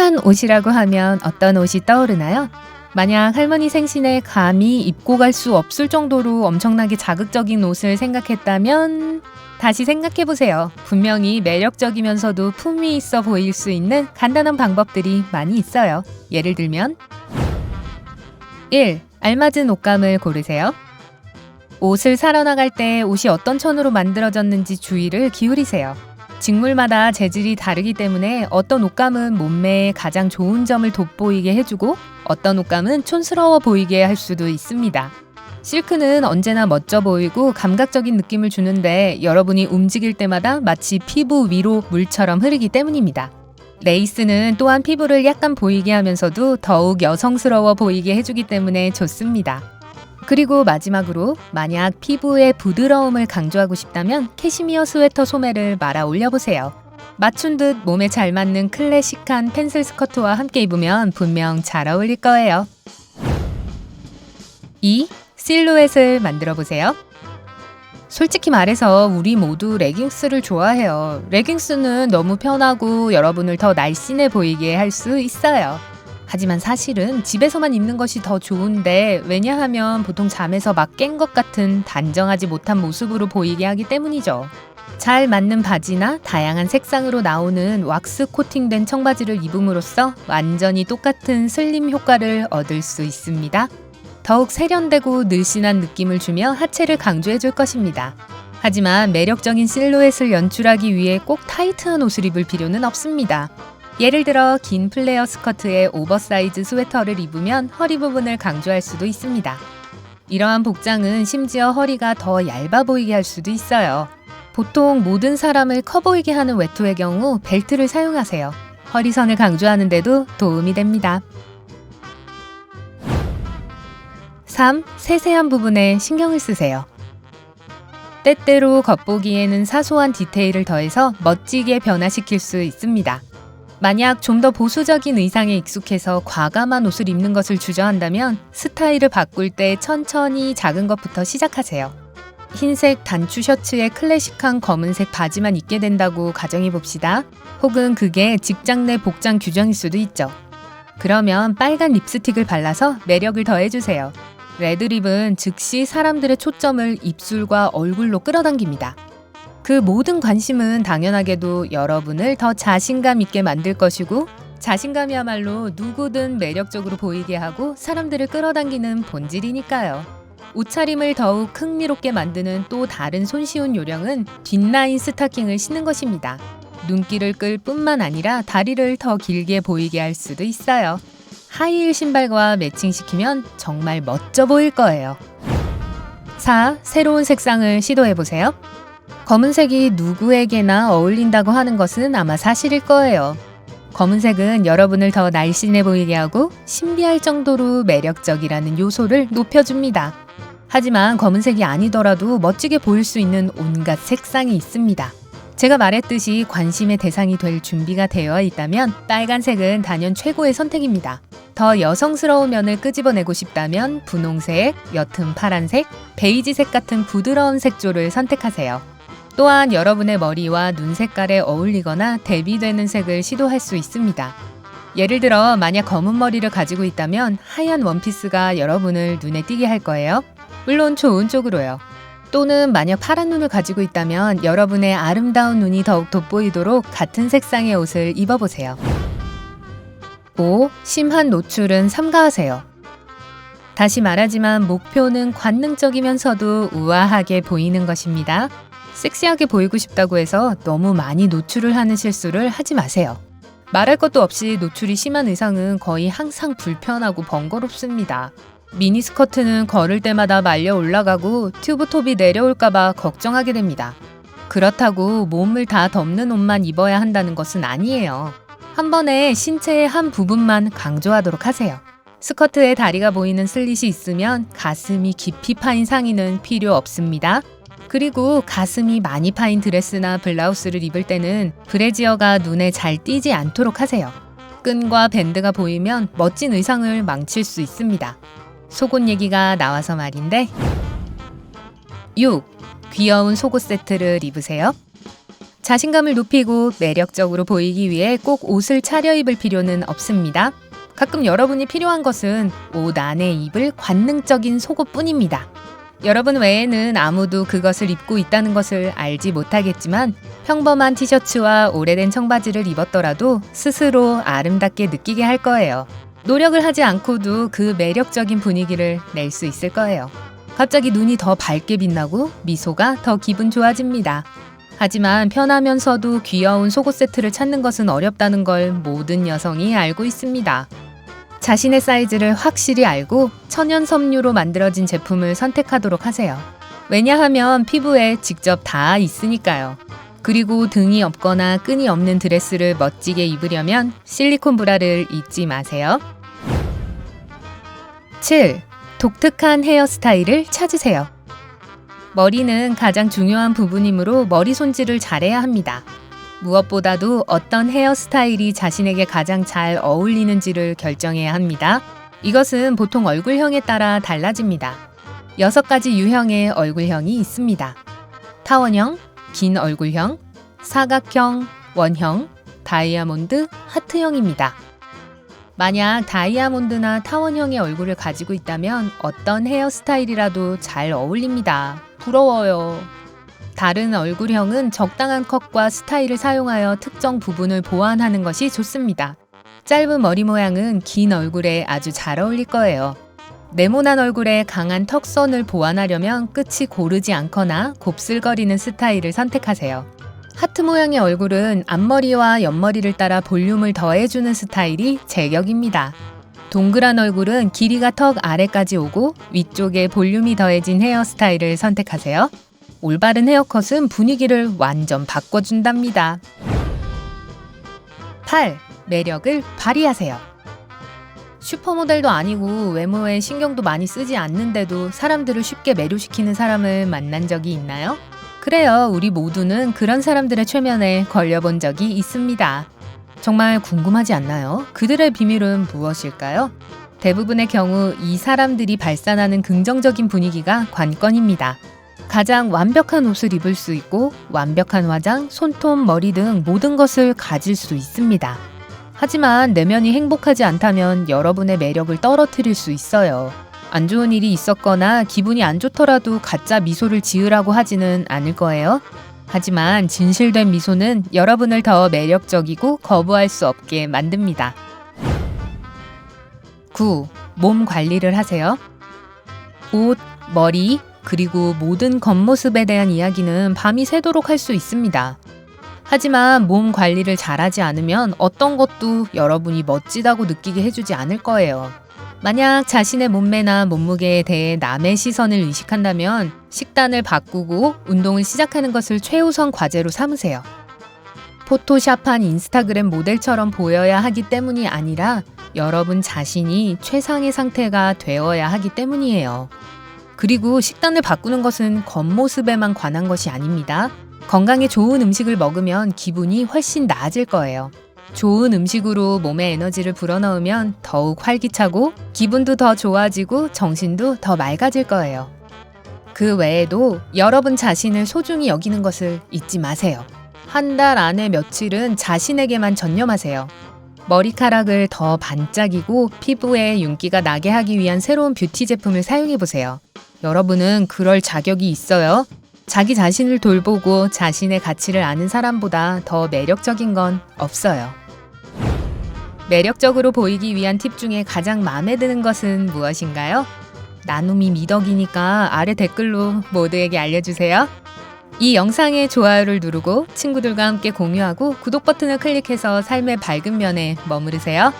핫한 옷이라고 하면 어떤 옷이 떠오르나요? 만약 할머니 생신에 감히 입고 갈 수 없을 정도로 엄청나게 자극적인 옷을 생각했다면 다시 생각해보세요. 분명히 매력적이면서도 품위 있어 보일 수 있는 간단한 방법들이 많이 있어요. 예를 들면 1. 알맞은 옷감을 고르세요. 옷을 사러 나갈 때 옷이 어떤 천으로 만들어졌는지 주의를 기울이세요. 직물마다 재질이 다르기 때문에 어떤 옷감은 몸매에 가장 좋은 점을 돋보이게 해주고 어떤 옷감은 촌스러워 보이게 할 수도 있습니다. 실크는 언제나 멋져 보이고 감각적인 느낌을 주는데 여러분이 움직일 때마다 마치 피부 위로 물처럼 흐르기 때문입니다. 레이스는 또한 피부를 약간 보이게 하면서도 더욱 여성스러워 보이게 해주기 때문에 좋습니다. 그리고 마지막으로 만약 피부의 부드러움을 강조하고 싶다면 캐시미어 스웨터 소매를 말아 올려보세요. 맞춘 듯 몸에 잘 맞는 클래식한 펜슬 스커트와 함께 입으면 분명 잘 어울릴 거예요. 2. 실루엣을 만들어보세요. 솔직히 말해서 우리 모두 레깅스를 좋아해요. 레깅스는 너무 편하고 여러분을 더 날씬해 보이게 할 수 있어요. 하지만 사실은 집에서만 입는 것이 더 좋은데 왜냐하면 보통 잠에서 막 깬 것 같은 단정하지 못한 모습으로 보이게 하기 때문이죠. 잘 맞는 바지나 다양한 색상으로 나오는 왁스 코팅된 청바지를 입음으로써 완전히 똑같은 슬림 효과를 얻을 수 있습니다. 더욱 세련되고 늘씬한 느낌을 주며 하체를 강조해 줄 것입니다. 하지만 매력적인 실루엣을 연출하기 위해 꼭 타이트한 옷을 입을 필요는 없습니다. 예를 들어 긴 플레어 스커트에 오버사이즈 스웨터를 입으면 허리 부분을 강조할 수도 있습니다. 이러한 복장은 심지어 허리가 더 얇아 보이게 할 수도 있어요. 보통 모든 사람을 커 보이게 하는 외투의 경우 벨트를 사용하세요. 허리선을 강조하는 데도 도움이 됩니다. 3. 세세한 부분에 신경을 쓰세요. 때때로 겉보기에는 사소한 디테일을 더해서 멋지게 변화시킬 수 있습니다. 만약 좀 더 보수적인 의상에 익숙해서 과감한 옷을 입는 것을 주저한다면 스타일을 바꿀 때 천천히 작은 것부터 시작하세요. 흰색 단추 셔츠에 클래식한 검은색 바지만 입게 된다고 가정해봅시다. 혹은 그게 직장 내 복장 규정일 수도 있죠. 그러면 빨간 립스틱을 발라서 매력을 더해주세요. 레드립은 즉시 사람들의 초점을 입술과 얼굴로 끌어당깁니다. 그 모든 관심은 당연하게도 여러분을 더 자신감 있게 만들 것이고 자신감이야말로 누구든 매력적으로 보이게 하고 사람들을 끌어당기는 본질이니까요. 옷차림을 더욱 흥미롭게 만드는 또 다른 손쉬운 요령은 뒷라인 스타킹을 신는 것입니다. 눈길을 끌 뿐만 아니라 다리를 더 길게 보이게 할 수도 있어요. 하이힐 신발과 매칭시키면 정말 멋져 보일 거예요. 4. 새로운 색상을 시도해보세요. 검은색이 누구에게나 어울린다고 하는 것은 아마 사실일 거예요. 검은색은 여러분을 더 날씬해 보이게 하고 신비할 정도로 매력적이라는 요소를 높여줍니다. 하지만 검은색이 아니더라도 멋지게 보일 수 있는 온갖 색상이 있습니다. 제가 말했듯이 관심의 대상이 될 준비가 되어 있다면 빨간색은 단연 최고의 선택입니다. 더 여성스러운 면을 끄집어내고 싶다면 분홍색, 옅은 파란색, 베이지색 같은 부드러운 색조를 선택하세요. 또한 여러분의 머리와 눈 색깔에 어울리거나 대비되는 색을 시도할 수 있습니다. 예를 들어 만약 검은 머리를 가지고 있다면 하얀 원피스가 여러분을 눈에 띄게 할 거예요. 물론 좋은 쪽으로요. 또는 만약 파란 눈을 가지고 있다면 여러분의 아름다운 눈이 더욱 돋보이도록 같은 색상의 옷을 입어보세요. 5. 심한 노출은 삼가하세요. 다시 말하지만 목표는 관능적이면서도 우아하게 보이는 것입니다. 섹시하게 보이고 싶다고 해서 너무 많이 노출을 하는 실수를 하지 마세요. 말할 것도 없이 노출이 심한 의상은 거의 항상 불편하고 번거롭습니다. 미니스커트는 걸을 때마다 말려 올라가고 튜브톱이 내려올까봐 걱정하게 됩니다. 그렇다고 몸을 다 덮는 옷만 입어야 한다는 것은 아니에요. 한 번에 신체의 한 부분만 강조하도록 하세요. 스커트에 다리가 보이는 슬릿이 있으면 가슴이 깊이 파인 상의는 필요 없습니다. 그리고 가슴이 많이 파인 드레스나 블라우스를 입을 때는 브래지어가 눈에 잘 띄지 않도록 하세요. 끈과 밴드가 보이면 멋진 의상을 망칠 수 있습니다. 속옷 얘기가 나와서 말인데 6. 귀여운 속옷 세트를 입으세요. 자신감을 높이고 매력적으로 보이기 위해 꼭 옷을 차려입을 필요는 없습니다. 가끔 여러분이 필요한 것은 옷 안에 입을 관능적인 속옷뿐입니다. 여러분 외에는 아무도 그것을 입고 있다는 것을 알지 못하겠지만 평범한 티셔츠와 오래된 청바지를 입었더라도 스스로 아름답게 느끼게 할 거예요. 노력을 하지 않고도 그 매력적인 분위기를 낼 수 있을 거예요. 갑자기 눈이 더 밝게 빛나고 미소가 더 기분 좋아집니다. 하지만 편하면서도 귀여운 속옷 세트를 찾는 것은 어렵다는 걸 모든 여성이 알고 있습니다. 자신의 사이즈를 확실히 알고 천연 섬유로 만들어진 제품을 선택하도록 하세요. 왜냐하면 피부에 직접 닿아 있으니까요. 그리고 등이 없거나 끈이 없는 드레스를 멋지게 입으려면 실리콘 브라를 잊지 마세요. 7. 독특한 헤어스타일을 찾으세요. 머리는 가장 중요한 부분이므로 머리 손질을 잘해야 합니다. 무엇보다도 어떤 헤어스타일이 자신에게 가장 잘 어울리는지를 결정해야 합니다. 이것은 보통 얼굴형에 따라 달라집니다. 6가지 유형의 얼굴형이 있습니다. 타원형, 긴 얼굴형, 사각형, 원형, 다이아몬드, 하트형입니다. 만약 다이아몬드나 타원형의 얼굴을 가지고 있다면 어떤 헤어스타일이라도 잘 어울립니다. 부러워요. 다른 얼굴형은 적당한 컷과 스타일을 사용하여 특정 부분을 보완하는 것이 좋습니다. 짧은 머리 모양은 긴 얼굴에 아주 잘 어울릴 거예요. 네모난 얼굴에 강한 턱선을 보완하려면 끝이 고르지 않거나 곱슬거리는 스타일을 선택하세요. 하트 모양의 얼굴은 앞머리와 옆머리를 따라 볼륨을 더해주는 스타일이 제격입니다. 동그란 얼굴은 길이가 턱 아래까지 오고 위쪽에 볼륨이 더해진 헤어스타일을 선택하세요. 올바른 헤어컷은 분위기를 완전 바꿔준답니다. 8. 매력을 발휘하세요. 슈퍼모델도 아니고 외모에 신경도 많이 쓰지 않는데도 사람들을 쉽게 매료시키는 사람을 만난 적이 있나요? 그래요, 우리 모두는 그런 사람들의 최면에 걸려본 적이 있습니다. 정말 궁금하지 않나요? 그들의 비밀은 무엇일까요? 대부분의 경우 이 사람들이 발산하는 긍정적인 분위기가 관건입니다. 가장 완벽한 옷을 입을 수 있고 완벽한 화장, 손톱, 머리 등 모든 것을 가질 수 있습니다. 하지만 내면이 행복하지 않다면 여러분의 매력을 떨어뜨릴 수 있어요. 안 좋은 일이 있었거나 기분이 안 좋더라도 가짜 미소를 지으라고 하지는 않을 거예요. 하지만 진실된 미소는 여러분을 더 매력적이고 거부할 수 없게 만듭니다. 9. 몸 관리를 하세요. 옷, 머리, 그리고 모든 겉모습에 대한 이야기는 밤이 새도록 할 수 있습니다. 하지만 몸 관리를 잘하지 않으면 어떤 것도 여러분이 멋지다고 느끼게 해주지 않을 거예요. 만약 자신의 몸매나 몸무게에 대해 남의 시선을 의식한다면 식단을 바꾸고 운동을 시작하는 것을 최우선 과제로 삼으세요. 포토샵한 인스타그램 모델처럼 보여야 하기 때문이 아니라 여러분 자신이 최상의 상태가 되어야 하기 때문이에요. 그리고 식단을 바꾸는 것은 겉모습에만 관한 것이 아닙니다. 건강에 좋은 음식을 먹으면 기분이 훨씬 나아질 거예요. 좋은 음식으로 몸에 에너지를 불어넣으면 더욱 활기차고 기분도 더 좋아지고 정신도 더 맑아질 거예요. 그 외에도 여러분 자신을 소중히 여기는 것을 잊지 마세요. 한 달 안에 며칠은 자신에게만 전념하세요. 머리카락을 더 반짝이고 피부에 윤기가 나게 하기 위한 새로운 뷰티 제품을 사용해보세요. 여러분은 그럴 자격이 있어요. 자기 자신을 돌보고 자신의 가치를 아는 사람보다 더 매력적인 건 없어요. 매력적으로 보이기 위한 팁 중에 가장 마음에 드는 것은 무엇인가요? 나눔이 미덕이니까 아래 댓글로 모두에게 알려주세요. 이 영상에 좋아요를 누르고 친구들과 함께 공유하고 구독 버튼을 클릭해서 삶의 밝은 면에 머무르세요.